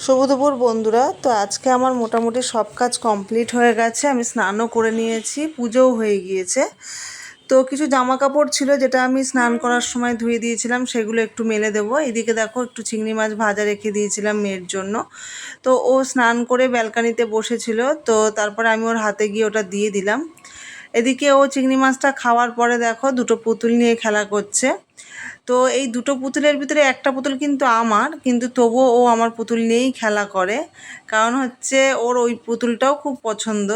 শুভ দুপুর বন্ধুরা। তো আজকে আমার মোটামুটি সব কাজ কমপ্লিট হয়ে গেছে, আমি স্নানও করে নিয়েছি, পুজোও হয়ে গিয়েছে। তো কিছু জামা কাপড় ছিল যেটা আমি স্নান করার সময় ধুয়ে দিয়েছিলাম, সেগুলো একটু মেলে দেবো। এদিকে দেখো একটু চিংড়ি মাছ ভাজা রেখে দিয়েছিলাম মেয়ের জন্য। তো ও স্নান করে ব্যালকানিতে বসেছিল, তো তারপরে আমি ওর হাতে গিয়ে ওটা দিয়ে দিলাম। এদিকে ও চিংড়ি মাছটা খাওয়ার পরে দেখো দুটো পুতুল নিয়ে খেলা করছে। তো এই দুটো পুতুলের ভিতরে একটা পুতুল কিন্তু আমার, কিন্তু তবুও ও আমার পুতুল নিয়েই খেলা করে। কারণ হচ্ছে ওর ওই পুতুলটাও খুব পছন্দ।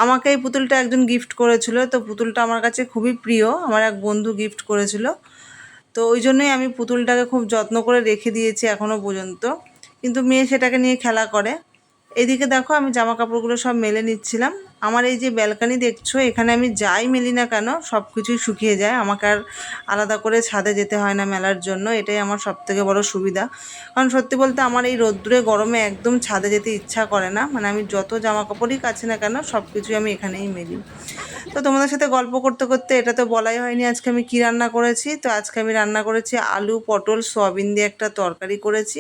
আমাকে এই পুতুলটা একজন গিফট করেছিল, তো পুতুলটা আমার কাছে খুবই প্রিয়, আমার এক বন্ধু গিফট করেছিল। তো ওই জন্যই আমি পুতুলটাকে খুব যত্ন করে রেখে দিয়েছি এখনও পর্যন্ত। কিন্তু মেয়ে সেটাকে নিয়ে খেলা করে। এদিকে দেখো আমি জামা কাপড়গুলো সব মেলে নিচ্ছিলাম। আমার এই যে ব্যালকানি দেখছো, এখানে আমি যাই মেলি না কেন সব কিছুই শুকিয়ে যায়, আমাকে আর আলাদা করে ছাদে যেতে হয় না মেলার জন্য। এটাই আমার সবথেকে বড় সুবিধা। কারণ সত্যি বলতে আমার এই রোদ্দুরে গরমে একদম ছাদে যেতে ইচ্ছা করে না, মানে আমি যত জামা কাপড়ই কাছি না কেন সব কিছুই আমি এখানেই মেলি। তো তোমাদের সাথে গল্প করতে করতে এটা তো বলাই হয়নি আজকে আমি কী রান্না করেছি। তো আজকে আমি রান্না করেছি আলু পটল সয়াবিন দিয়ে একটা তরকারি করেছি।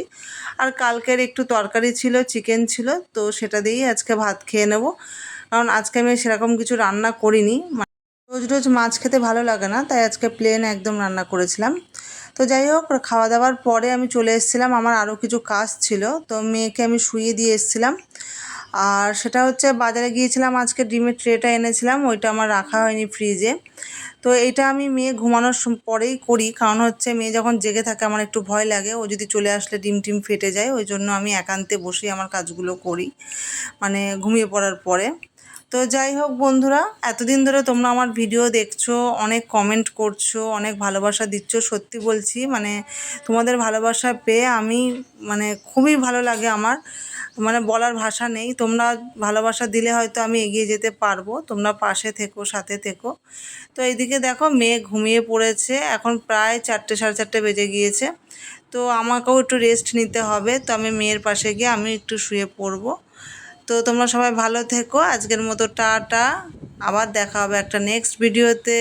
আর কালকের একটু তরকারি ছিল, চিকেন ছিল, তো সেটা দিয়েই আজকে ভাত খেয়ে নেব। কারণ আজকে আমি সেরকম কিছু রান্না করিনি, রোজ রোজ মাছ খেতে ভালো লাগে না, তাই আজকে প্লেন একদম রান্না করেছিলাম। তো যাই হোক, খাওয়া দাওয়ার পরে আমি চলে এসেছিলাম, আমার আরও কিছু কাজ ছিল, তো মেয়েকে আমি শুইয়ে দিয়ে এসেছিলাম। আর সেটা হচ্ছে বাজারে গিয়েছিলাম আজকে, ডিমের ট্রেটা এনেছিলাম, ওইটা আমার রাখা হয়নি ফ্রিজে। তো এইটা আমি মেয়ে ঘুমানোর পরেই করি, কারণ হচ্ছে মেয়ে যখন জেগে থাকে আমার একটু ভয় লাগে, ও যদি চলে আসলে ডিম টিম ফেটে যায়, ওই জন্য আমি একান্তে বসেই আমার কাজগুলো করি, মানে ঘুমিয়ে পড়ার পরে। তো যাই হোক বন্ধুরা, এতদিন ধরে তোমরা আমার ভিডিও দেখছো, অনেক কমেন্ট করছো, অনেক ভালোবাসা দিচ্ছ, সত্যি বলছি মানে তোমাদের ভালোবাসা পেয়ে আমি মানে খুবই ভালো লাগে আমার, মানে বলার ভাষা নেই। তোমরা ভালোবাসা দিলে হয়তো আমি এগিয়ে যেতে পারবো, তোমরা পাশে থেকো, সাথে থেকো। তো এইদিকে দেখো মেয়ে ঘুমিয়ে পড়েছে, এখন প্রায় 4টে সাড়ে 4টে বেজে গিয়েছে। তো আমাকেও একটু রেস্ট নিতে হবে, তো আমি মেয়ের পাশে গিয়ে আমি একটু শুয়ে পড়বো। তো তোমরা সবাই ভালো থেকো, আজকের মতো টাটা। আবার দেখা হবে একটা নেক্সট ভিডিওতে।